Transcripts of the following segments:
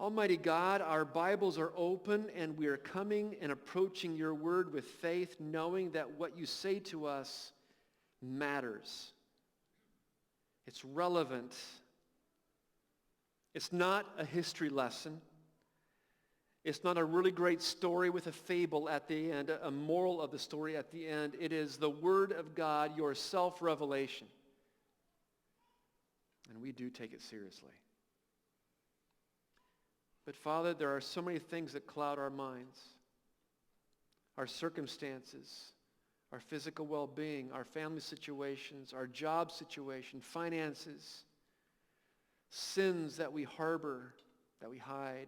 Almighty God, our Bibles are open and we are coming and approaching your word with faith, knowing that what you say to us matters. It's relevant. It's not a history lesson. It's not a really great story with a fable at the end, a moral of the story at the end. It is the Word of God, your self-revelation. And we do take it seriously. But Father, there are so many things that cloud our minds. Our circumstances, our physical well-being, our family situations, our job situation, finances, sins that we harbor, that we hide.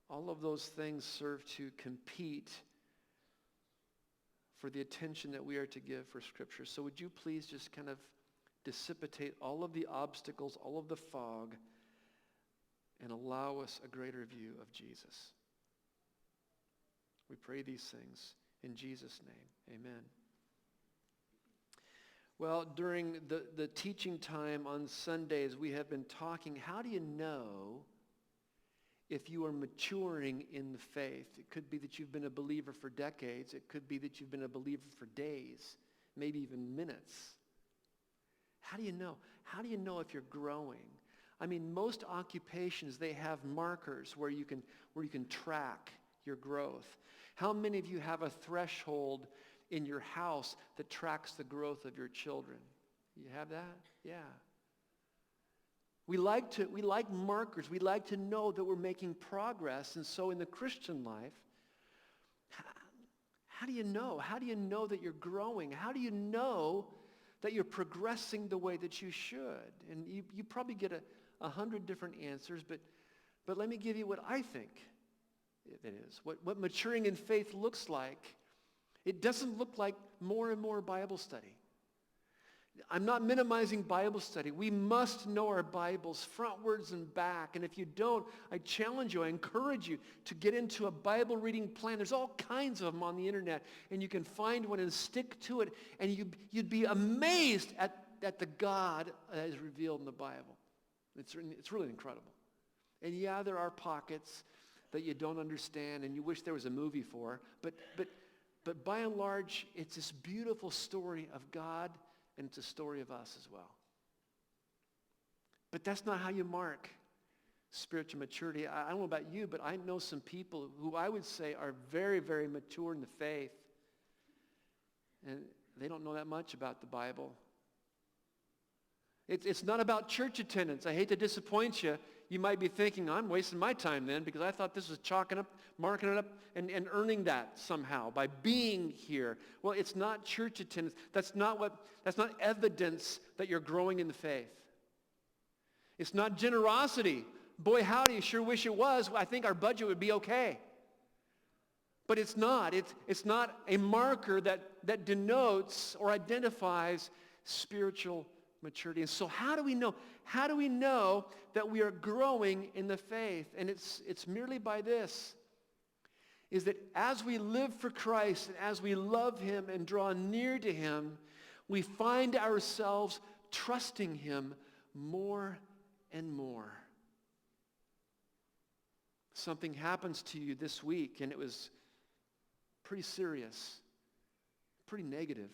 All of those things serve to compete for the attention that we are to give for Scripture. So would you please just kind of dissipate all of the obstacles, all of the fog, and allow us a greater view of Jesus. We pray these things in Jesus' name. Amen. Well, during the teaching time on Sundays, we have been talking, how do you know if you are maturing in the faith? It could be that you've been a believer for decades. It could be that you've been a believer for days, maybe even minutes. How do you know? How do you know if you're growing? I mean, most occupations, they have markers where you can track your growth. How many of you have a threshold in your house that tracks the growth of your children? You have that? Yeah. We like markers. We like to know that we're making progress. And so in the Christian life, how do you know? How do you know that you're growing? How do you know that you're progressing the way that you should? And you probably get 100 different answers, but let me give you what I think it is. What maturing in faith looks like. It doesn't look like more and more Bible study. I'm not minimizing Bible study. We must know our Bibles frontwards and back. And if you don't, I challenge you, I encourage you to get into a Bible reading plan. There's all kinds of them on the internet, and you can find one and stick to it, and you'd be amazed at the God that is revealed in the Bible. It's really incredible. And yeah, there are pockets that you don't understand and you wish there was a movie for, but by and large, it's this beautiful story of God, and it's a story of us as well. But that's not how you mark spiritual maturity. I don't know about you, but I know some people who I would say are very, very mature in the faith, and they don't know that much about the Bible. It's not about church attendance. I hate to disappoint you. You might be thinking, I'm wasting my time then because I thought this was chalking up, marking it up, and earning that somehow by being here. Well, it's not church attendance. That's not evidence that you're growing in the faith. It's not generosity. Boy, howdy, sure wish it was. I think our budget would be okay. But it's not. It's not a marker that denotes or identifies spiritual maturity. And so how do we know? How do we know that we are growing in the faith? And it's merely by this, is that as we live for Christ and as we love him and draw near to him, we find ourselves trusting him more and more. Something happens to you this week, and it was pretty serious, pretty negative,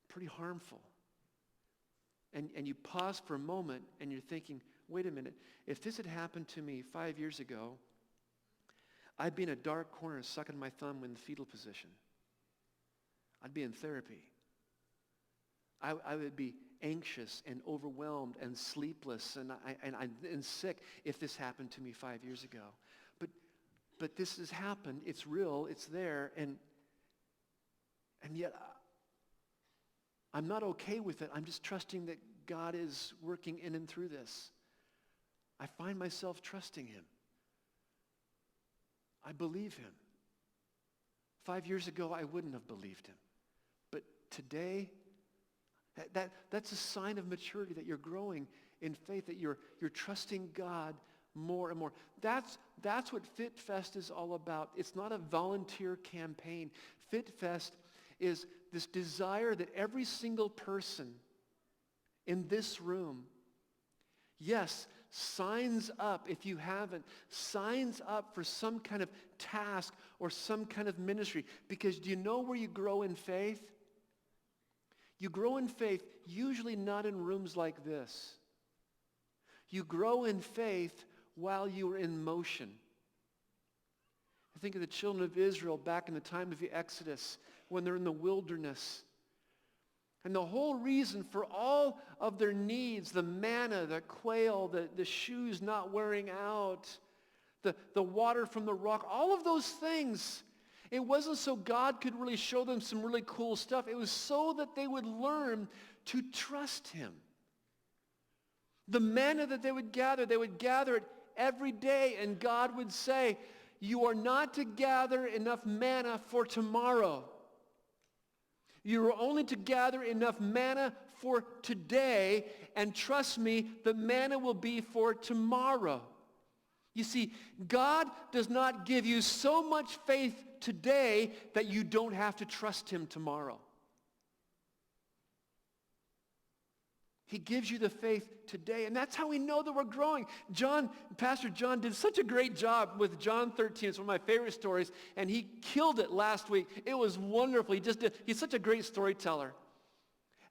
pretty harmful. And you pause for a moment and you're thinking, wait a minute, if this had happened to me 5 years ago, I'd be in a dark corner sucking my thumb in the fetal position. I'd be in therapy. I would be anxious and overwhelmed and sleepless and sick if this happened to me 5 years ago. But this has happened. It's real. It's there. And yet I'm not okay with it. I'm just trusting that God is working in and through this. I find myself trusting him. I believe him. 5 years ago, I wouldn't have believed him. But today, that's a sign of maturity, that you're growing in faith, that you're trusting God more and more. That's what Fit Fest is all about. It's not a volunteer campaign. Fit Fest is this desire that every single person in this room, yes, signs up, if you haven't, signs up for some kind of task or some kind of ministry. Because do you know where you grow in faith? You grow in faith usually not in rooms like this. You grow in faith while you're in motion. I think of the children of Israel back in the time of the Exodus when they're in the wilderness. And the whole reason for all of their needs, the manna, the quail, the shoes not wearing out, the water from the rock, all of those things, it wasn't so God could really show them some really cool stuff. It was so that they would learn to trust him. The manna that they would gather it every day, and God would say, you are not to gather enough manna for tomorrow. You are only to gather enough manna for today, and trust me, the manna will be for tomorrow. You see, God does not give you so much faith today that you don't have to trust him tomorrow. He gives you the faith today, and that's how we know that we're growing. Pastor John did such a great job with John 13. It's one of my favorite stories, and he killed it last week. It was wonderful. He's such a great storyteller.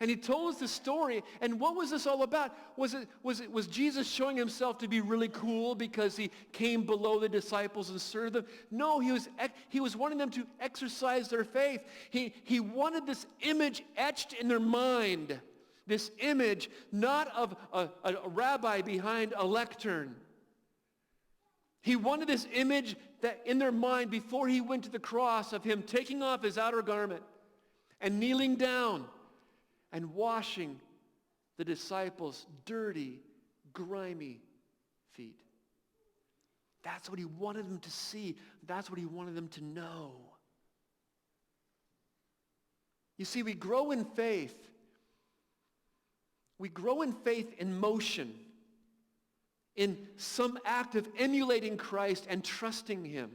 And he told us the story, and what was this all about? Was Jesus showing himself to be really cool because he came below the disciples and served them? No, he was wanting them to exercise their faith. He wanted this image etched in their mind. This image, not of a rabbi behind a lectern. He wanted this image that in their mind before he went to the cross of him taking off his outer garment and kneeling down and washing the disciples' dirty, grimy feet. That's what he wanted them to see. That's what he wanted them to know. You see, we grow in faith. We grow in faith in motion, in some act of emulating Christ and trusting him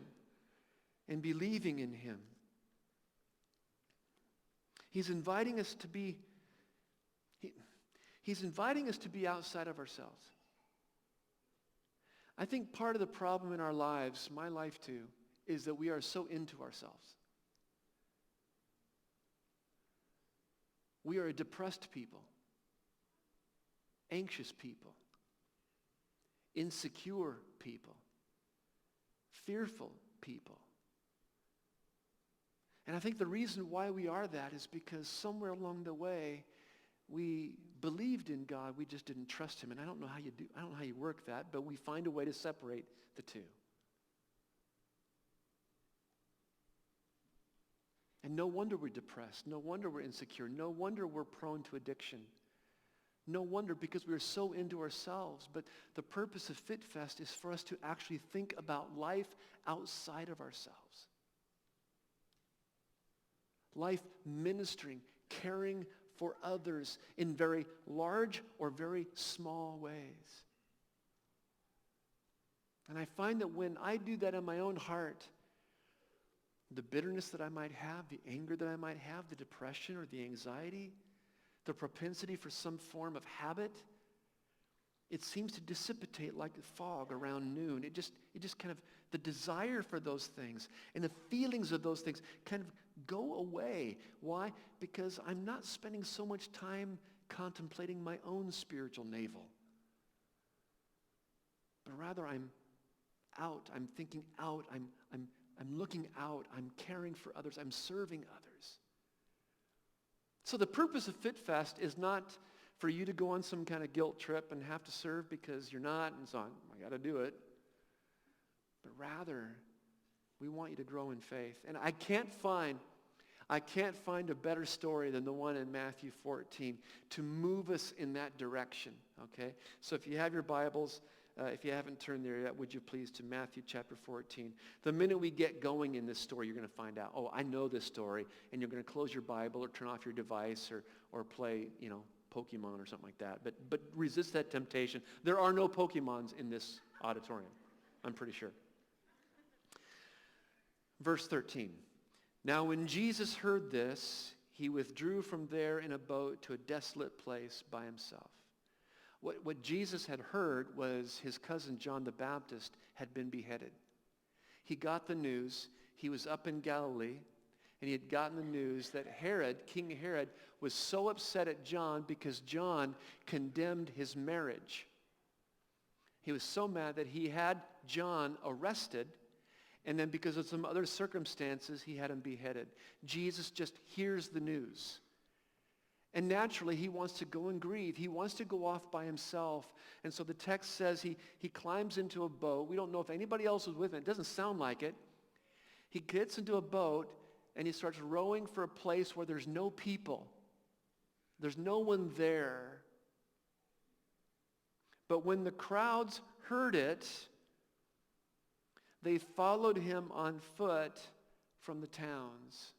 and believing in him. He's inviting us to be outside of ourselves. I think part of the problem in our lives, my life too, is that we are so into ourselves. We are a depressed people. Anxious people, insecure people, fearful people. And I think the reason why we are that is because somewhere along the way we believed in God, we just didn't trust him. And I don't know how you work that, but we find a way to separate the two. And no wonder we're depressed. No wonder we're insecure. No wonder we're prone to addiction. No wonder, because we're so into ourselves. But the purpose of Fit Fest is for us to actually think about life outside of ourselves. Life ministering, caring for others in very large or very small ways. And I find that when I do that in my own heart, the bitterness that I might have, the anger that I might have, the depression or the anxiety, the propensity for some form of habit, it seems to dissipate like fog around noon. It just kind of, the desire for those things and the feelings of those things kind of go away. Why? Because I'm not spending so much time contemplating my own spiritual navel. But rather I'm out, I'm thinking out, I'm looking out, I'm caring for others, I'm serving others. So the purpose of Fit Fest is not for you to go on some kind of guilt trip and have to serve because you're not, and so I got to do it. But rather, we want you to grow in faith. And I can't find a better story than the one in Matthew 14 to move us in that direction, okay? So if you have your Bibles, if you haven't turned there yet, would you please to Matthew chapter 14. The minute we get going in this story, you're going to find out, oh, I know this story, and you're going to close your Bible or turn off your device or play, Pokemon or something like that. But resist that temptation. There are no Pokemons in this auditorium, I'm pretty sure. Verse 13. Now when Jesus heard this, he withdrew from there in a boat to a desolate place by himself. What Jesus had heard was his cousin John the Baptist had been beheaded. He got the news. He was up in Galilee, and he had gotten the news that Herod, King Herod, was so upset at John because John condemned his marriage. He was so mad that he had John arrested, and then because of some other circumstances, he had him beheaded. Jesus just hears the news. And naturally, he wants to go and grieve. He wants to go off by himself. And so the text says he climbs into a boat. We don't know if anybody else was with him. It doesn't sound like it. He gets into a boat, and he starts rowing for a place where there's no people. There's no one there. But when the crowds heard it, they followed him on foot from the towns.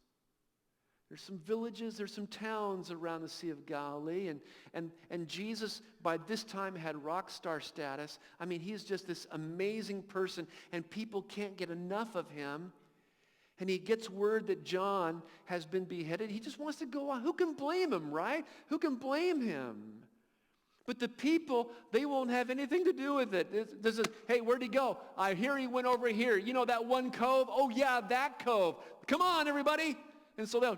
There's some villages, there's some towns around the Sea of Galilee, and Jesus by this time had rock star status. I mean, he's just this amazing person, and people can't get enough of him. And he gets word that John has been beheaded. He just wants to go on. Who can blame him, right? Who can blame him? But the people, they won't have anything to do with it. This is, hey, where'd he go? I hear he went over here. You know that one cove? Oh, yeah, that cove. Come on, everybody. And so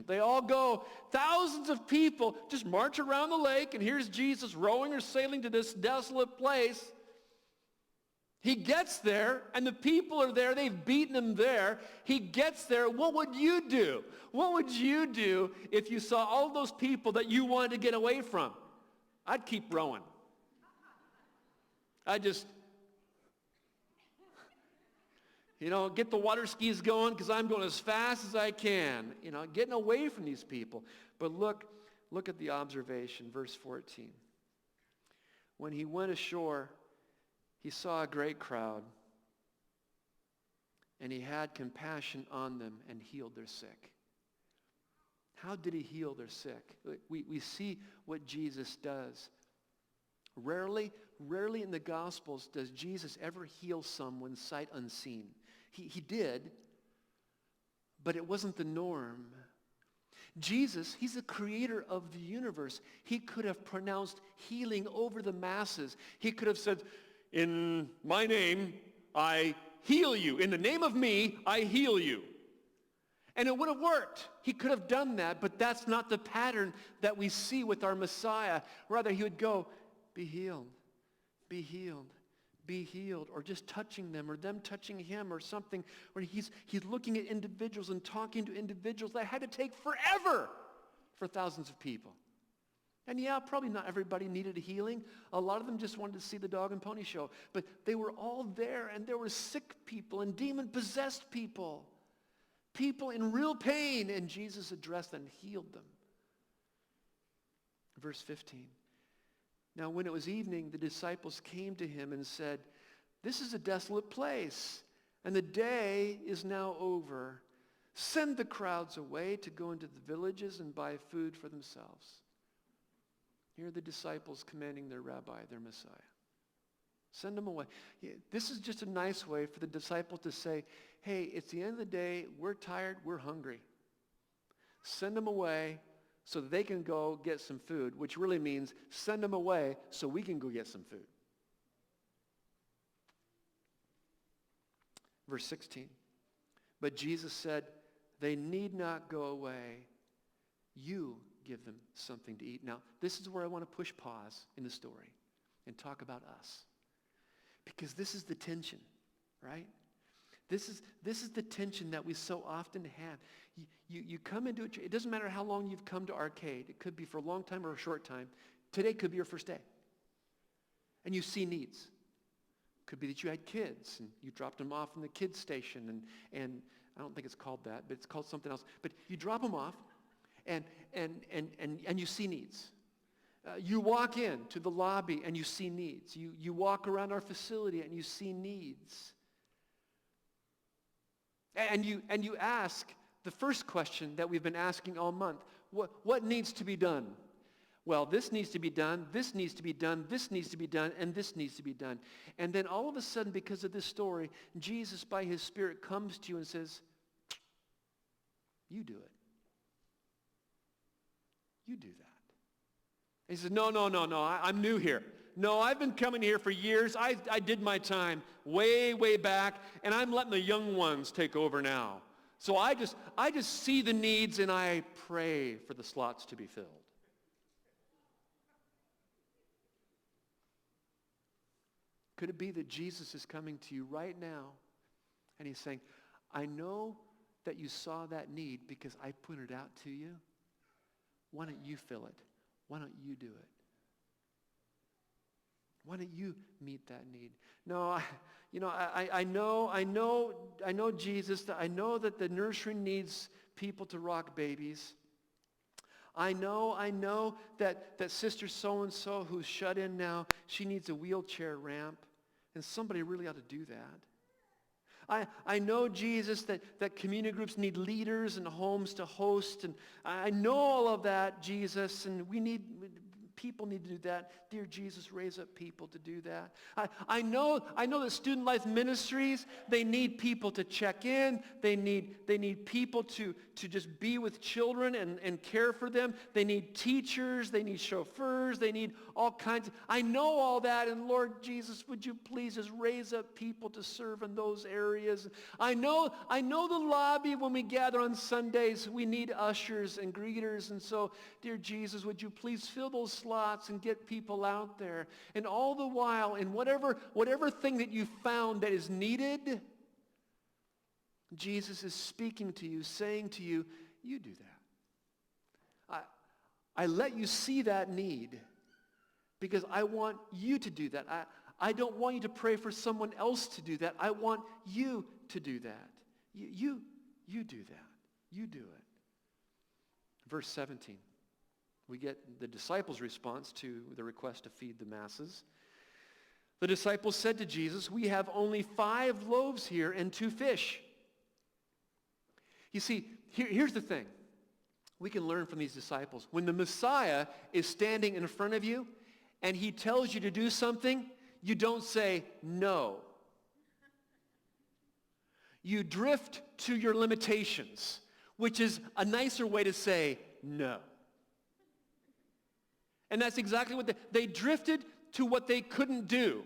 they all go. Thousands of people just march around the lake, and here's Jesus rowing or sailing to this desolate place. He gets there, and the people are there. They've beaten him there. He gets there. What would you do? What would you do if you saw all those people that you wanted to get away from? I'd keep rowing. Get the water skis going because I'm going as fast as I can. Getting away from these people. But look at the observation, verse 14. When he went ashore, he saw a great crowd, and he had compassion on them and healed their sick. How did he heal their sick? We see what Jesus does. Rarely in the Gospels does Jesus ever heal someone sight unseen. He did, but it wasn't the norm. Jesus, he's the creator of the universe. He could have pronounced healing over the masses. He could have said, in my name, I heal you. In the name of me, I heal you. And it would have worked. He could have done that, but that's not the pattern that we see with our Messiah. Rather, he would go, be healed, be healed, be healed, or just touching them, or them touching him, or something, where he's looking at individuals and talking to individuals that had to take forever for thousands of people. And yeah, probably not everybody needed a healing. A lot of them just wanted to see the dog and pony show. But they were all there, and there were sick people and demon-possessed people. People in real pain, and Jesus addressed them and healed them. Verse 15. Now when it was evening, the disciples came to him and said, this is a desolate place, and the day is now over. Send the crowds away to go into the villages and buy food for themselves. Here are the disciples commanding their rabbi, their Messiah. Send them away. This is just a nice way for the disciples to say, hey, it's the end of the day. We're tired. We're hungry. Send them away so that they can go get some food, which really means send them away so we can go get some food. Verse 16. But Jesus said, they need not go away. You give them something to eat. Now, this is where I want to push pause in the story and talk about us. Because this is the tension, right? This is the tension that we so often have. You come into it doesn't matter how long you've come to Arcade. It could be for a long time or a short time. Today could be your first day. And you see needs. Could be that you had kids and you dropped them off in the kids station and I don't think it's called that, but it's called something else. But you drop them off and you see needs. You walk in to the lobby and you see needs. You walk around our facility and you see needs. And you ask the first question that we've been asking all month. What needs to be done? Well, this needs to be done, this needs to be done, this needs to be done, and this needs to be done. And then all of a sudden, because of this story, Jesus, by his Spirit, comes to you and says, you do it. You do that. He says, no, no, no, no, I'm new here. No, I've been coming here for years. I did my time way, way back, and I'm letting the young ones take over now. So I just see the needs and I pray for the slots to be filled. Could it be that Jesus is coming to you right now and he's saying, I know that you saw that need because I pointed it out to you. Why don't you fill it? Why don't you do it? Why don't you meet that need? No, I know Jesus. I know that the nursery needs people to rock babies. I know that sister so-and-so who's shut in now, she needs a wheelchair ramp, and somebody really ought to do that. I know, Jesus, that community groups need leaders and homes to host, and I know all of that, Jesus, and people need to do that. Dear Jesus, raise up people to do that. I know that Student Life Ministries, they need people to check in. They need people to just be with children and care for them. They need teachers. They need chauffeurs. They need all kinds. I know all that. And Lord Jesus, would you please just raise up people to serve in those areas? I know the lobby when we gather on Sundays, we need ushers and greeters. And so, dear Jesus, would you please fill those slots and get people out there? And all the while, in whatever thing that you found that is needed, Jesus is speaking to you, saying to you, you do that. I let you see that need because I want you to do that. I don't want you to pray for someone else to do that. I want you to do that. You do that. You do it. Verse 17. We get the disciples' response to the request to feed the masses. The disciples said to Jesus, we have only 5 loaves here and 2 fish. You see, here's the thing. We can learn from these disciples. When the Messiah is standing in front of you and he tells you to do something, you don't say no. You drift to your limitations, which is a nicer way to say no. And that's exactly what they drifted to what they couldn't do.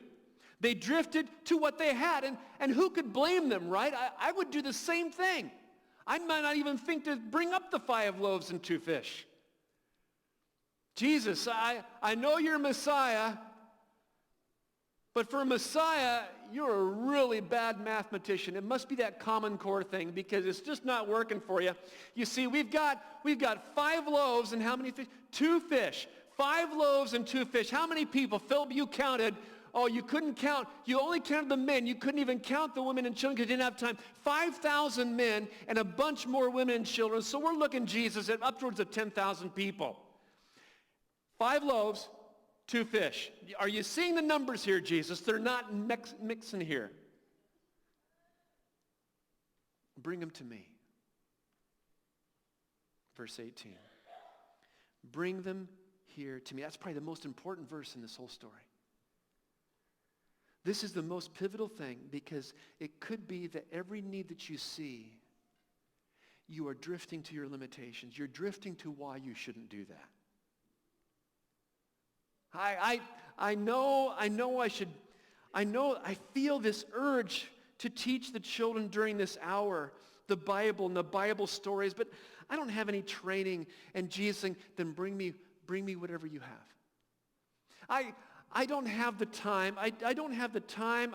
They drifted to what they had. And who could blame them, right? I would do the same thing. I might not even think to bring up the 5 loaves and 2 fish. Jesus, I know you're Messiah, but for a Messiah, you're a really bad mathematician. It must be that Common Core thing because it's just not working for you. You see, we've got 5 loaves and how many fish? 2 fish. 5 loaves and 2 fish. How many people? Philip, you counted. Oh, you couldn't count. You only counted the men. You couldn't even count the women and children because you didn't have time. 5,000 men and a bunch more women and children. So we're looking, Jesus, at upwards of 10,000 people. 5 loaves, 2 fish. Are you seeing the numbers here, Jesus? They're not mixing here. Bring them to me. Verse 18. Bring them here to me. That's probably the most important verse in this whole story. This is the most pivotal thing because it could be that every need that you see, you are drifting to your limitations. You're drifting to why you shouldn't do that. I feel this urge to teach the children during this hour the Bible and the Bible stories, but I don't have any training. And Jesus saying, then bring me whatever you have. I don't have the time. I don't have the time.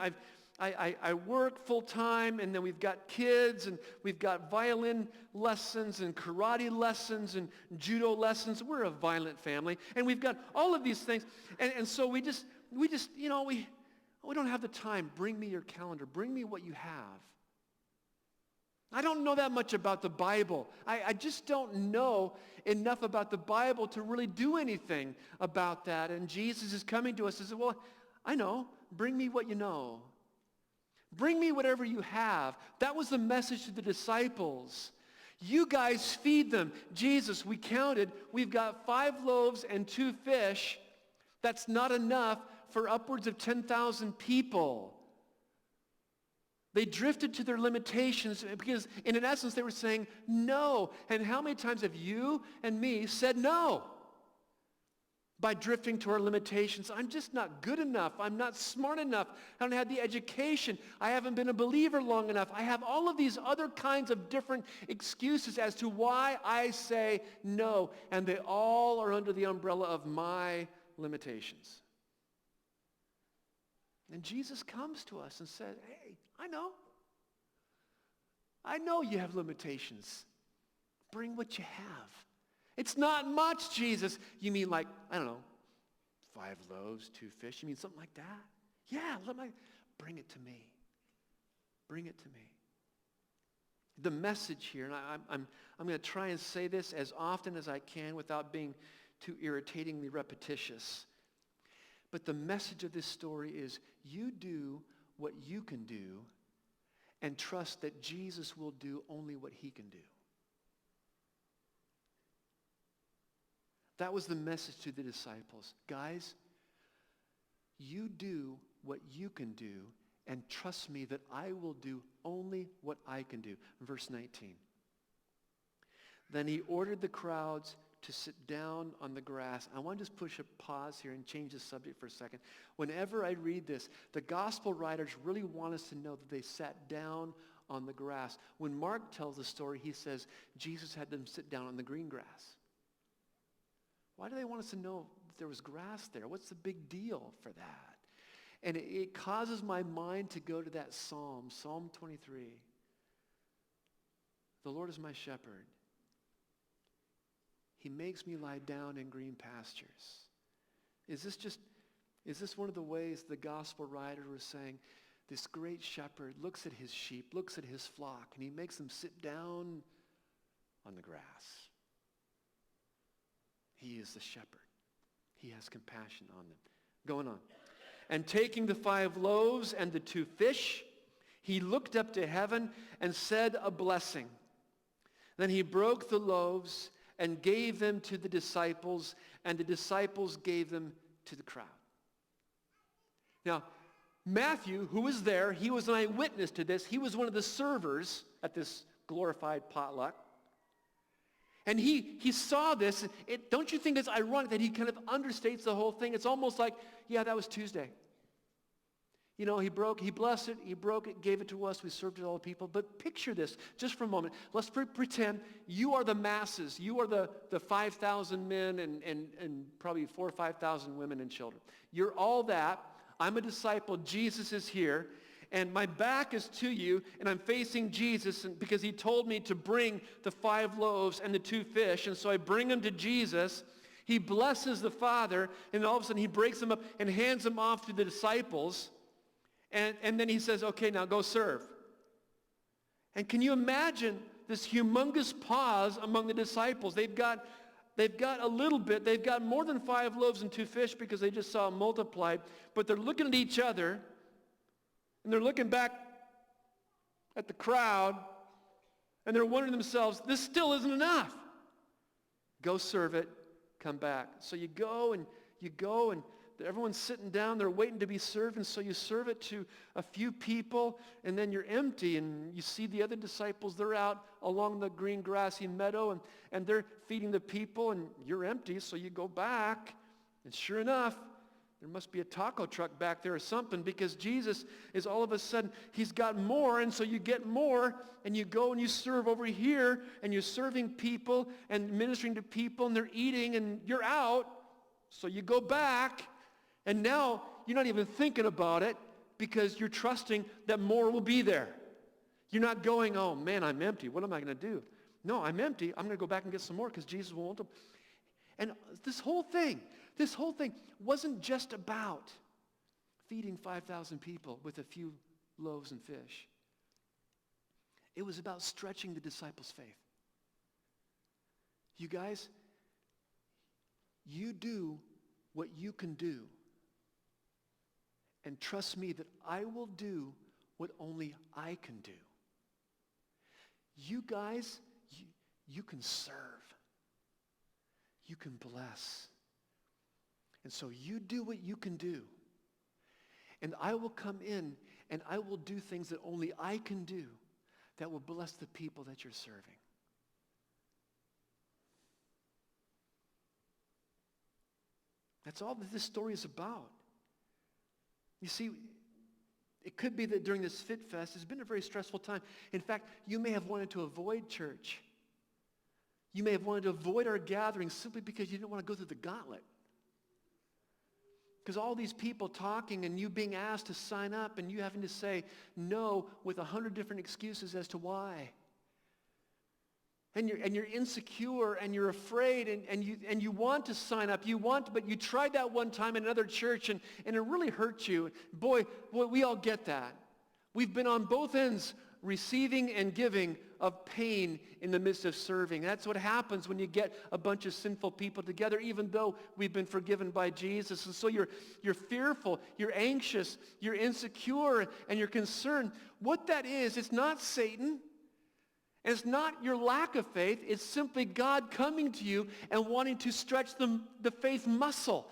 I work full time, and then we've got kids, and we've got violin lessons and karate lessons and judo lessons. We're a violent family, and we've got all of these things. And so we don't have the time. Bring me your calendar. Bring me what you have. I don't know that much about the Bible. I just don't know enough about the Bible to really do anything about that. And Jesus is coming to us and says, well, I know. Bring me what you know. Bring me whatever you have. That was the message to the disciples. You guys feed them. Jesus, we counted. We've got 5 loaves and 2 fish. That's not enough for upwards of 10,000 people. They drifted to their limitations because in essence they were saying no. And how many times have you and me said no? by drifting to our limitations. I'm just not good enough. I'm not smart enough. I don't have the education. I haven't been a believer long enough. I have all of these other kinds of different excuses as to why I say no. And they all are under the umbrella of my limitations. And Jesus comes to us and says, hey, I know. I know you have limitations. Bring what you have. It's not much, Jesus. You mean like, I don't know, 5 loaves, 2 fish? You mean something like that? Yeah, bring it to me. Bring it to me. The message here, and I'm going to try and say this as often as I can without being too irritatingly repetitious. But the message of this story is you do what you can do and trust that Jesus will do only what he can do. That was the message to the disciples. Guys, you do what you can do and trust me that I will do only what I can do. Verse 19. Then he ordered the crowds to sit down on the grass. I want to just push a pause here and change the subject for a second. Whenever I read this, the gospel writers really want us to know that they sat down on the grass. When Mark tells the story, he says Jesus had them sit down on the green grass. Why do they want us to know that there was grass there? What's the big deal for that? And it causes my mind to go to that psalm, Psalm 23. The Lord is my shepherd. He makes me lie down in green pastures. Is this one of the ways the gospel writer was saying, this great shepherd looks at his sheep, looks at his flock, and he makes them sit down on the grass. He is the shepherd. He has compassion on them. Going on. And taking the 5 loaves and the 2 fish, he looked up to heaven and said a blessing. Then he broke the loaves and gave them to the disciples, and the disciples gave them to the crowd. Now, Matthew, who was there, he was an eyewitness to this. He was one of the servers at this glorified potluck. And he saw this. Don't you think it's ironic that he kind of understates the whole thing? It's almost like, yeah, that was Tuesday. You know, he blessed it, he broke it, gave it to us, we served it to all the people. But picture this just for a moment. Let's pretend you are the masses. You are the 5,000 men and probably 4,000 or 5,000 women and children. You're all that. I'm a disciple. Jesus is here. And my back is to you, and I'm facing Jesus because he told me to bring the 5 loaves and the 2 fish. And so I bring them to Jesus. He blesses the Father, and all of a sudden he breaks them up and hands them off to the disciples. And then he says, okay, now go serve. And can you imagine this humongous pause among the disciples? They've got a little bit. They've got more than 5 loaves and 2 fish because they just saw it multiplied. But they're looking at each other. And they're looking back at the crowd, and they're wondering to themselves, this still isn't enough. Go serve it, come back. So you go, and everyone's sitting down, they're waiting to be served, and so you serve it to a few people, and then you're empty, and you see the other disciples, they're out along the green grassy meadow, and they're feeding the people, and you're empty, so you go back, and sure enough, there must be a taco truck back there or something, because Jesus is all of a sudden, he's got more, and so you get more, and you go and you serve over here, and you're serving people and ministering to people, and they're eating, and you're out. So you go back, and now you're not even thinking about it because you're trusting that more will be there. You're not going, oh man, I'm empty. What am I going to do? No, I'm empty. I'm going to go back and get some more because Jesus will want them. And this whole thing wasn't just about feeding 5,000 people with a few loaves and fish. It was about stretching the disciples' faith. You guys, you do what you can do. And trust me that I will do what only I can do. You guys, you can serve. You can bless. And so you do what you can do. And I will come in and I will do things that only I can do that will bless the people that you're serving. That's all that this story is about. You see, it could be that during this Fit Fest, it's been a very stressful time. In fact, you may have wanted to avoid church. You may have wanted to avoid our gatherings simply because you didn't want to go through the gauntlet. Because all these people talking and you being asked to sign up and you having to say no with 100 different excuses as to why. And you're insecure and you're afraid and you want to sign up. But you tried that one time in another church and it really hurt you. Boy, we all get that. We've been on both ends, receiving and giving of pain in the midst of serving. That's what happens when you get a bunch of sinful people together, even though we've been forgiven by Jesus. And so you're fearful, you're anxious, you're insecure, and you're concerned. What that is, it's not Satan. And it's not your lack of faith. It's simply God coming to you and wanting to stretch the faith muscle.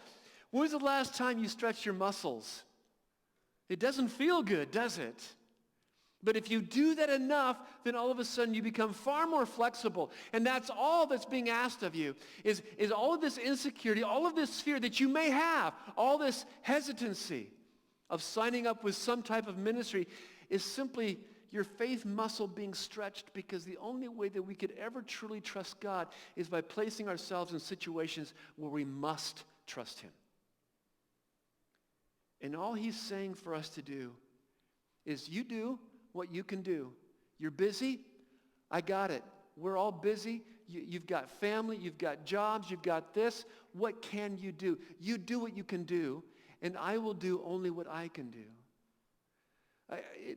When was the last time you stretched your muscles? It doesn't feel good, does it? But if you do that enough, then all of a sudden you become far more flexible. And that's all that's being asked of you, is all of this insecurity, all of this fear that you may have, all this hesitancy of signing up with some type of ministry is simply your faith muscle being stretched, because the only way that we could ever truly trust God is by placing ourselves in situations where we must trust him. And all he's saying for us to do is you do what you can do. You're busy? I got it. We're all busy. You've got family, you've got jobs, you've got this. What can you do? You do what you can do, and I will do only what I can do.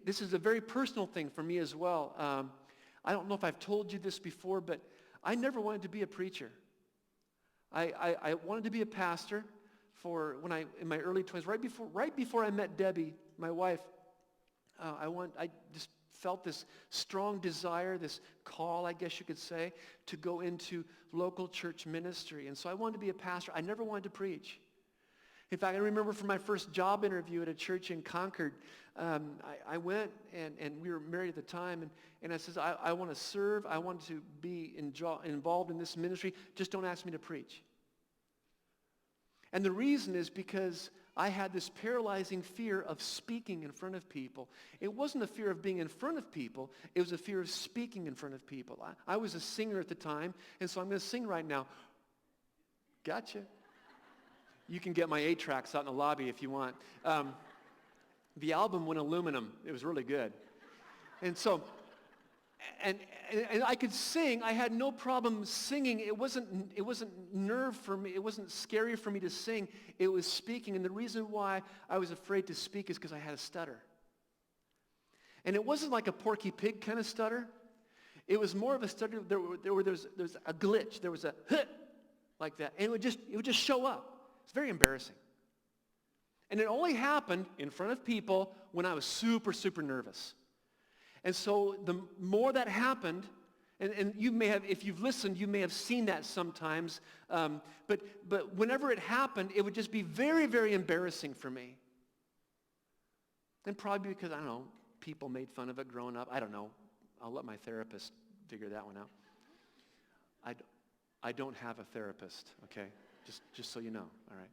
This is a very personal thing for me as well. I don't know if I've told you this before, but I never wanted to be a preacher. I wanted to be a pastor in my early 20s, right before I met Debbie, my wife. I just felt this strong desire, this call, I guess you could say, to go into local church ministry. And so I wanted to be a pastor. I never wanted to preach. In fact, I remember for my first job interview at a church in Concord, I went, and we were married at the time, and I said, I want to serve. I want to be involved in this ministry. Just don't ask me to preach. And the reason is because I had this paralyzing fear of speaking in front of people. It wasn't a fear of being in front of people. It was a fear of speaking in front of people. I was a singer at the time, and so I'm going to sing right now. Gotcha. You can get my 8 tracks out in the lobby if you want. The album went aluminum. It was really good. And so, and I could sing. I had no problem singing. It wasn't nerve for me. It wasn't scary for me to sing. It was speaking. And the reason why I was afraid to speak is because I had a stutter. And it wasn't like a Porky Pig kind of stutter. It was more of a stutter. There was a glitch. There was a hut like that. And it would just show up. It's very embarrassing. And it only happened in front of people when I was super, super nervous. And so the more that happened, and you may have, if you've listened, you may have seen that sometimes, but whenever it happened, it would just be very, very embarrassing for me. And probably because, I don't know, people made fun of it growing up. I don't know. I'll let my therapist figure that one out. I don't have a therapist, okay? Just so you know, all right?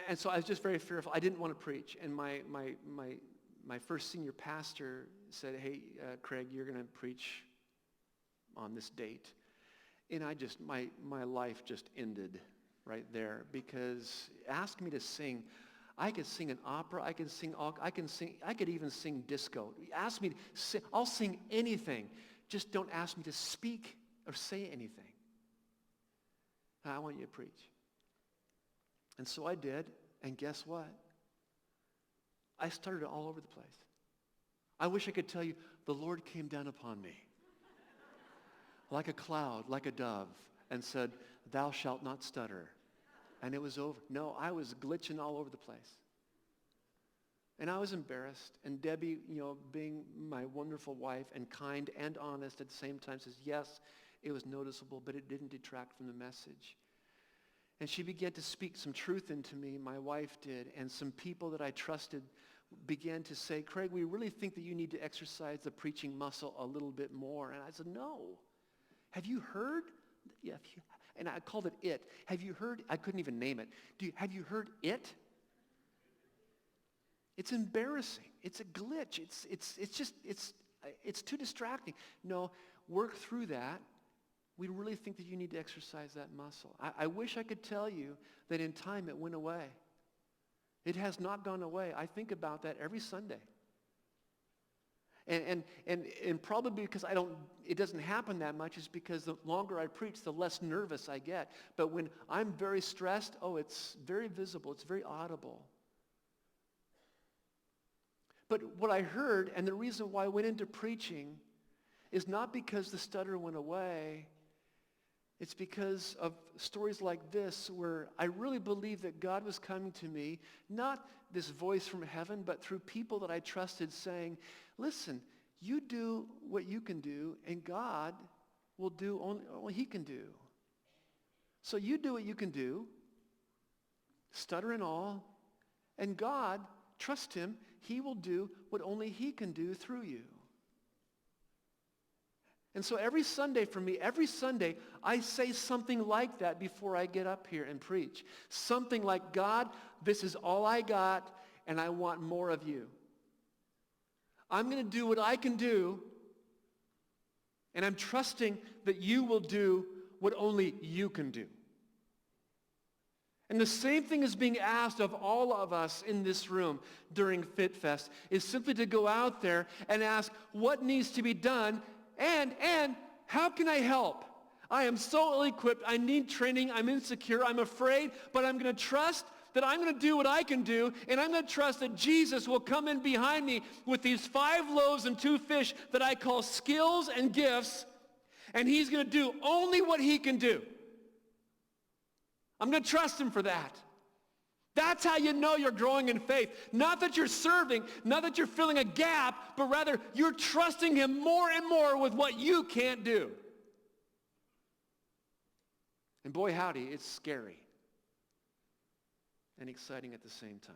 And so I was just very fearful. I didn't want to preach. And my first senior pastor said, hey, Craig, you're going to preach on this date. And my life just ended right there, because asked me to sing. I could sing an opera. I could even sing disco. Ask me to sing. I'll sing anything. Just don't ask me to speak or say anything. I want you to preach. And so I did, and guess what? I started all over the place. I wish I could tell you, the Lord came down upon me like a cloud, like a dove, and said, thou shalt not stutter. And it was over. No, I was glitching all over the place. And I was embarrassed. And Debbie, being my wonderful wife and kind and honest at the same time, says, yes, it was noticeable, but it didn't detract from the message. And she began to speak some truth into me, my wife did, and some people that I trusted began to say, Craig, we really think that you need to exercise the preaching muscle a little bit more. And I said, no. Have you heard? Yeah, And I called it It. Have you heard? I couldn't even name it. Have you heard It? It's embarrassing. It's a glitch. It's too distracting. No, work through that. We really think that you need to exercise that muscle. I wish I could tell you that in time it went away. It has not gone away. I think about that every Sunday. And probably because it doesn't happen that much is because the longer I preach, the less nervous I get. But when I'm very stressed, it's very visible. It's very audible. But what I heard, and the reason why I went into preaching, is not because the stutter went away. It's because of stories like this where I really believe that God was coming to me, not this voice from heaven, but through people that I trusted saying, listen, you do what you can do, and God will do only what he can do. So you do what you can do, stutter and all, and God, trust him, he will do what only he can do through you. And so every Sunday for me, every Sunday, I say something like that before I get up here and preach. Something like, God, this is all I got, and I want more of you. I'm going to do what I can do, and I'm trusting that you will do what only you can do. And the same thing is being asked of all of us in this room during FitFest, is simply to go out there and ask what needs to be done, and how can I help? I am so ill-equipped. I need training. I'm insecure. I'm afraid. But I'm going to trust that I'm going to do what I can do. And I'm going to trust that Jesus will come in behind me with these 5 loaves and 2 fish that I call skills and gifts. And he's going to do only what he can do. I'm going to trust him for that. That's how you know you're growing in faith. Not that you're serving, not that you're filling a gap, but rather you're trusting him more and more with what you can't do. And boy, howdy, it's scary and exciting at the same time.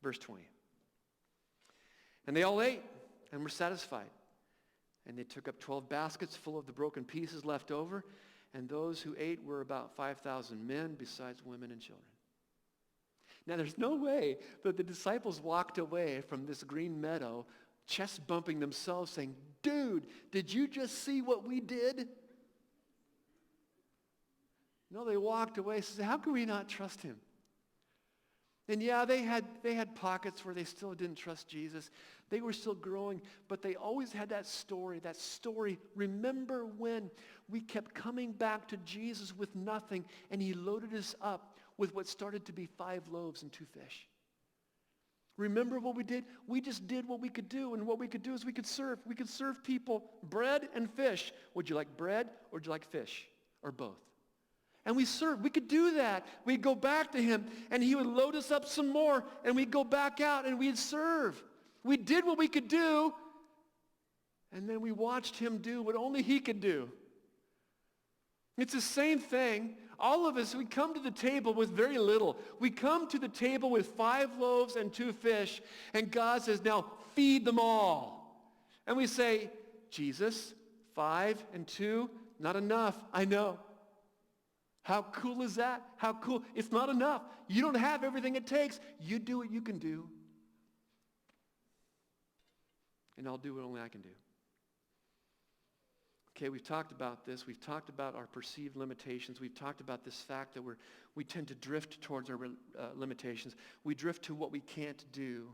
Verse 20. And they all ate and were satisfied. And they took up 12 baskets full of the broken pieces left over. And those who ate were about 5,000 men, besides women and children. Now, there's no way that the disciples walked away from this green meadow chest bumping themselves saying, dude, did you just see what we did? No, they walked away and said, how can we not trust him? And yeah, they had pockets where they still didn't trust Jesus. They were still growing, but they always had that story. Remember when we kept coming back to Jesus with nothing, and he loaded us up with what started to be 5 loaves and 2 fish. Remember what we did? We just did what we could do, and what we could do is we could serve. We could serve people bread and fish. Would you like bread or would you like fish? Or both? And we served. We could do that. We'd go back to him, and he would load us up some more, and we'd go back out, and we'd serve. We did what we could do, and then we watched him do what only he could do. It's the same thing. All of us, we come to the table with very little. We come to the table with 5 loaves and 2 fish, and God says, now feed them all. And we say, Jesus, 5 and 2, not enough. I know. How cool is that? How cool. It's not enough. You don't have everything it takes. You do what you can do. And I'll do what only I can do. Okay, we've talked about this. We've talked about our perceived limitations. We've talked about this fact that we tend to drift towards our limitations. We drift to what we can't do.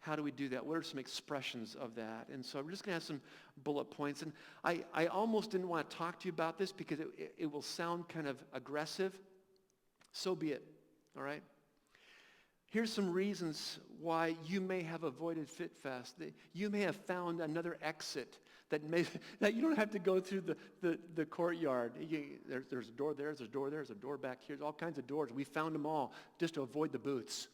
How do we do that? What are some expressions of that? And so we're just going to have some bullet points. And I almost didn't want to talk to you about this because it will sound kind of aggressive. So be it, all right? Here's some reasons why you may have avoided FitFest. You may have found another exit that you don't have to go through the courtyard. There's a door there, there's a door there, there's a door back here. There's all kinds of doors. We found them all just to avoid the booths.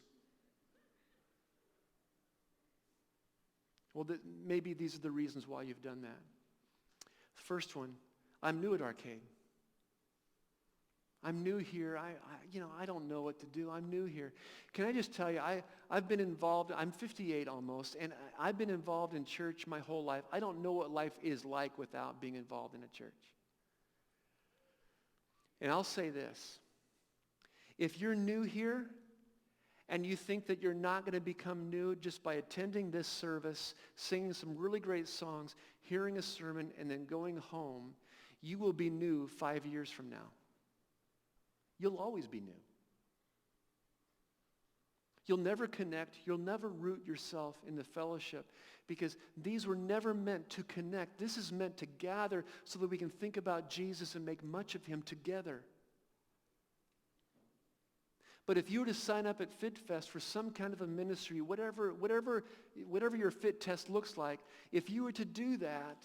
Well, maybe these are the reasons why you've done that. First one, I'm new at Arcade. I'm new here. I don't know what to do. I'm new here. Can I just tell you, I've been involved. I'm 58 almost, and I've been involved in church my whole life. I don't know what life is like without being involved in a church. And I'll say this. If you're new here and you think that you're not going to become new just by attending this service, singing some really great songs, hearing a sermon, and then going home, you will be new 5 years from now. You'll always be new. You'll never connect. You'll never root yourself in the fellowship because these were never meant to connect. This is meant to gather so that we can think about Jesus and make much of him together. But if you were to sign up at FitFest for some kind of a ministry, whatever your fit test looks like, if you were to do that,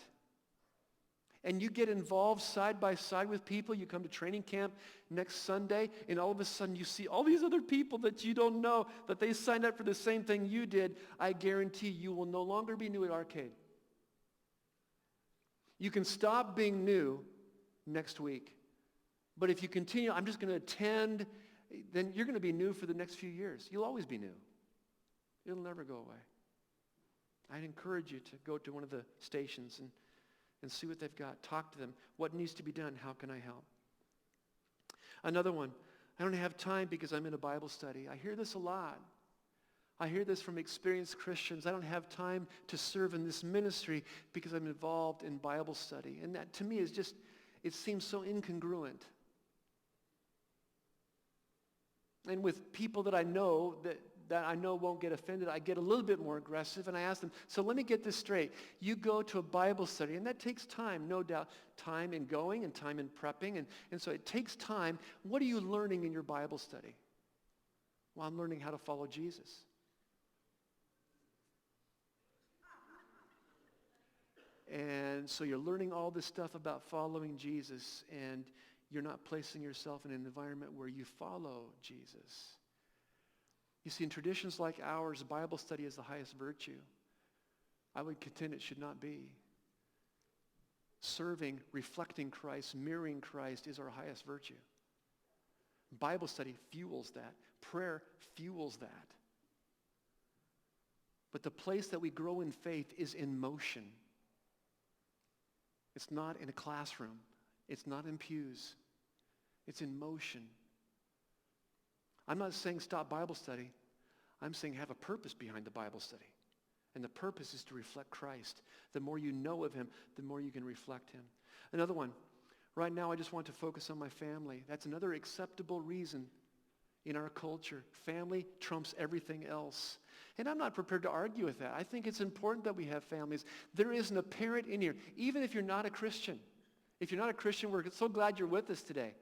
and you get involved side by side with people, you come to training camp next Sunday, and all of a sudden you see all these other people that you don't know, that they signed up for the same thing you did, I guarantee you will no longer be new at Arcade. You can stop being new next week. But if you continue, I'm just going to attend, then you're going to be new for the next few years. You'll always be new. It'll never go away. I'd encourage you to go to one of the stations and see what they've got. Talk to them. What needs to be done? How can I help? Another one. I don't have time because I'm in a Bible study. I hear this a lot. I hear this from experienced Christians. I don't have time to serve in this ministry because I'm involved in Bible study. And that to me is just, it seems so incongruent. And with people that I know that I know won't get offended, I get a little bit more aggressive and I ask them, so let me get this straight. You go to a Bible study and that takes time, no doubt. Time in going and time in prepping. And so it takes time. What are you learning in your Bible study? Well, I'm learning how to follow Jesus. And so you're learning all this stuff about following Jesus and you're not placing yourself in an environment where you follow Jesus. You see, in traditions like ours, Bible study is the highest virtue. I would contend it should not be. Serving, reflecting Christ, mirroring Christ is our highest virtue. Bible study fuels that. Prayer fuels that. But the place that we grow in faith is in motion. It's not in a classroom. It's not in pews. It's in motion. I'm not saying stop Bible study. I'm saying have a purpose behind the Bible study. And the purpose is to reflect Christ. The more you know of him, the more you can reflect him. Another one. Right now, I just want to focus on my family. That's another acceptable reason in our culture. Family trumps everything else. And I'm not prepared to argue with that. I think it's important that we have families. There isn't a parent in here, even if you're not a Christian. If you're not a Christian, we're so glad you're with us today.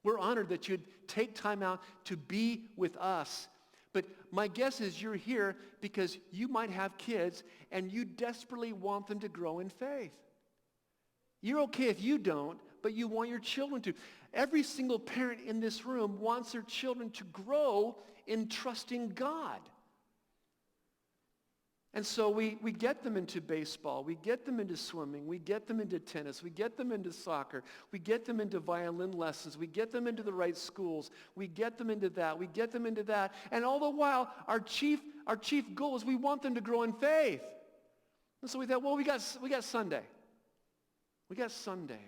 We're honored that you'd take time out to be with us. But my guess is you're here because you might have kids and you desperately want them to grow in faith. You're okay if you don't, but you want your children to. Every single parent in this room wants their children to grow in trusting God. And so we get them into baseball, we get them into swimming, we get them into tennis, we get them into soccer, we get them into violin lessons, we get them into the right schools, we get them into that, we get them into that. And all the while, our chief goal is we want them to grow in faith. And so we thought, well, we got Sunday. We got Sunday.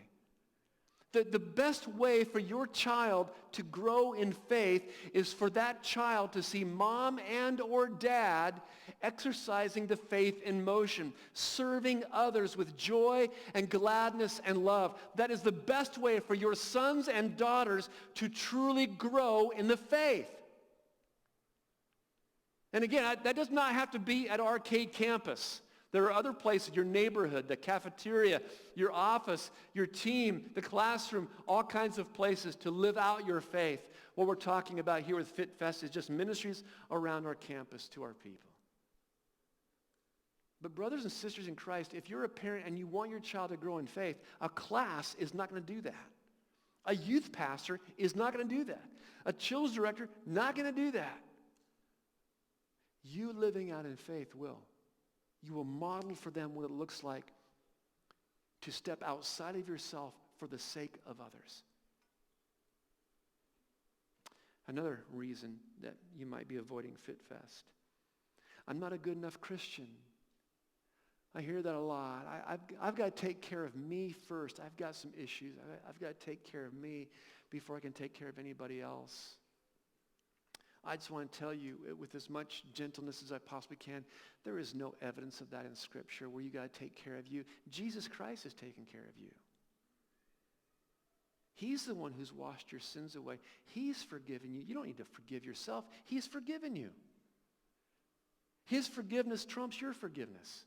The best way for your child to grow in faith is for that child to see mom and or dad exercising the faith in motion, serving others with joy and gladness and love. That is the best way for your sons and daughters to truly grow in the faith. And again, that does not have to be at Arcade Campus. There are other places, your neighborhood, the cafeteria, your office, your team, the classroom, all kinds of places to live out your faith. What we're talking about here with FitFest is just ministries around our campus to our people. But brothers and sisters in Christ, if you're a parent and you want your child to grow in faith, a class is not going to do that. A youth pastor is not going to do that. A children's director, not going to do that. You living out in faith will. You will model for them what it looks like to step outside of yourself for the sake of others. Another reason that you might be avoiding FitFest. I'm not a good enough Christian. I hear that a lot. I've got to take care of me first. I've got some issues. I've got to take care of me before I can take care of anybody else. I just want to tell you with as much gentleness as I possibly can, there is no evidence of that in Scripture where you got to take care of you. Jesus Christ has taken care of you. He's the one who's washed your sins away. He's forgiven you. You don't need to forgive yourself. He's forgiven you. His forgiveness trumps your forgiveness.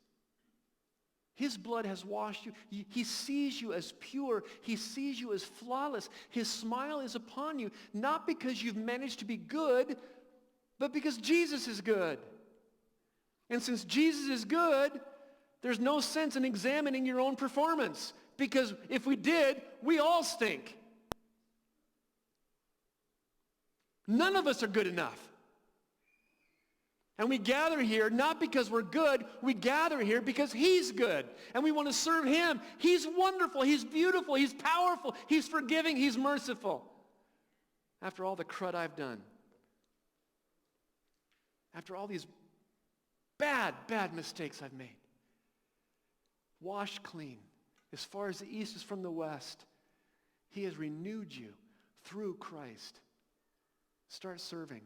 His blood has washed you. He sees you as pure. He sees you as flawless. His smile is upon you, not because you've managed to be good, but because Jesus is good. And since Jesus is good, there's no sense in examining your own performance, because if we did, we all stink. None of us are good enough. And we gather here not because we're good, we gather here because he's good. And we want to serve him. He's wonderful, he's beautiful, he's powerful, he's forgiving, he's merciful. After all the crud I've done, after all these bad mistakes I've made, washed clean, as far as the east is from the west, he has renewed you through Christ. Start serving.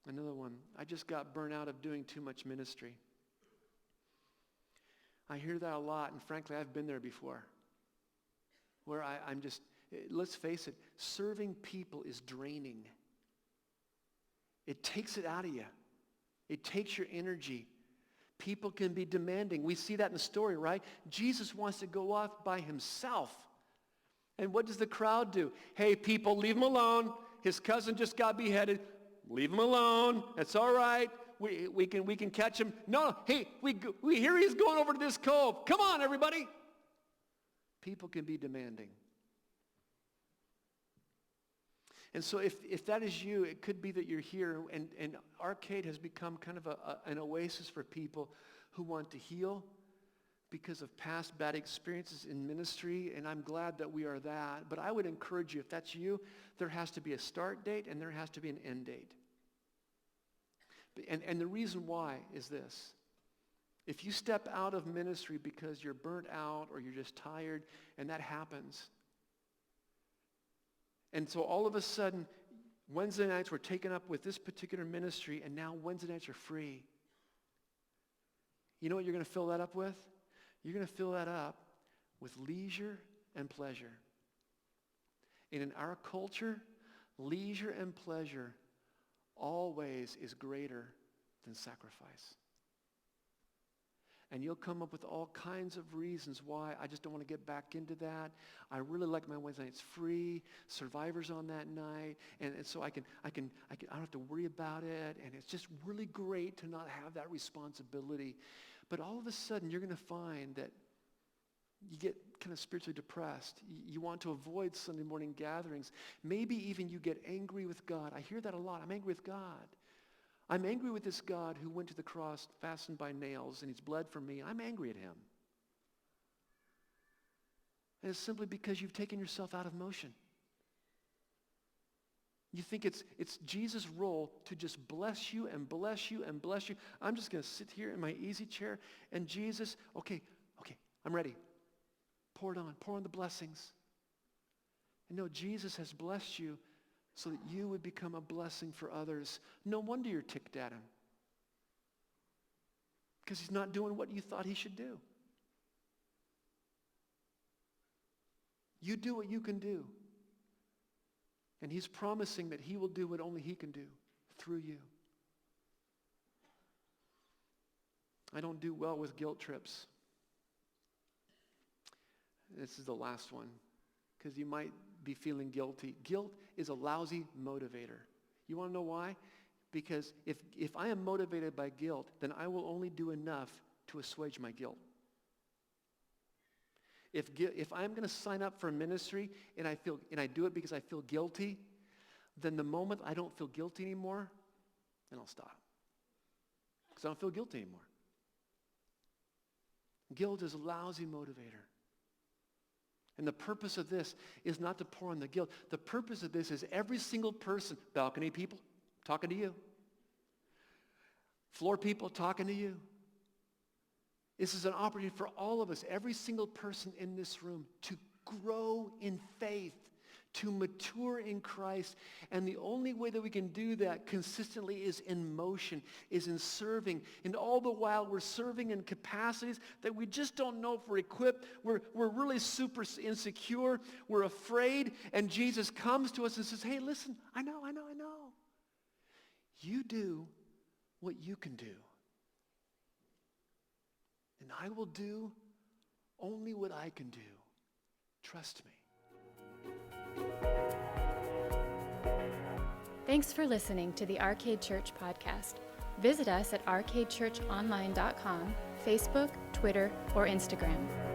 Another one, I just got burnt out of doing too much ministry. I hear that a lot, and frankly, I've been there before. Where I'm just, let's face it, serving people is draining. It takes it out of you. It takes your energy. People can be demanding. We see that in the story, right? Jesus wants to go off by himself. And what does the crowd do? Hey, people, leave him alone. His cousin just got beheaded. Leave him alone. It's all right. We can catch him. No, hey, we hear he's going over to this cove. Come on, everybody. People can be demanding. And so if that is you, it could be that you're here, and Arcade has become kind of an oasis for people who want to heal because of past bad experiences in ministry, and I'm glad that we are that. But I would encourage you, if that's you, there has to be a start date and there has to be an end date. And the reason why is this. If you step out of ministry because you're burnt out or you're just tired, and that happens, and so all of a sudden, Wednesday nights were taken up with this particular ministry, and now Wednesday nights are free. You know what you're going to fill that up with? You're going to fill that up with leisure and pleasure. And in our culture, leisure and pleasure always is greater than sacrifice. And you'll come up with all kinds of reasons why. I just don't want to get back into that. I really like my Wednesday nights free. Survivor's on that night. And so I don't have to worry about it. And it's just really great to not have that responsibility. But all of a sudden, you're going to find that you get kind of spiritually depressed. You want to avoid Sunday morning gatherings. Maybe even you get angry with God. I hear that a lot. I'm angry with God. I'm angry with this God who went to the cross fastened by nails, and he's bled for me. I'm angry at him. And it's simply because you've taken yourself out of motion. You think it's Jesus' role to just bless you and bless you and bless you. I'm just going to sit here in my easy chair, and Jesus, okay, I'm ready. Pour on the blessings. And no, Jesus has blessed you so that you would become a blessing for others. No wonder you're ticked at him. Because he's not doing what you thought he should do. You do what you can do. And he's promising that he will do what only he can do through you. I don't do well with guilt trips. This is the last one, because you might be feeling guilty. Guilt is a lousy motivator. You want to know why? Because if I am motivated by guilt, then I will only do enough to assuage my guilt. If I'm going to sign up for a ministry and I do it because I feel guilty, then the moment I don't feel guilty anymore, then I'll stop. Because I don't feel guilty anymore. Guilt is a lousy motivator. And the purpose of this is not to pour on the guilt. The purpose of this is every single person, balcony people, talking to you. Floor people, talking to you. This is an opportunity for all of us, every single person in this room, to grow in faith, to mature in Christ. And the only way that we can do that consistently is in motion, is in serving. And all the while we're serving in capacities that we just don't know if we're equipped. We're really super insecure. We're afraid. And Jesus comes to us and says, hey, listen, I know. You do what you can do. And I will do only what I can do. Trust me. Thanks for listening to the Arcade Church podcast. Visit us at arcadechurchonline.com, Facebook, Twitter, or Instagram.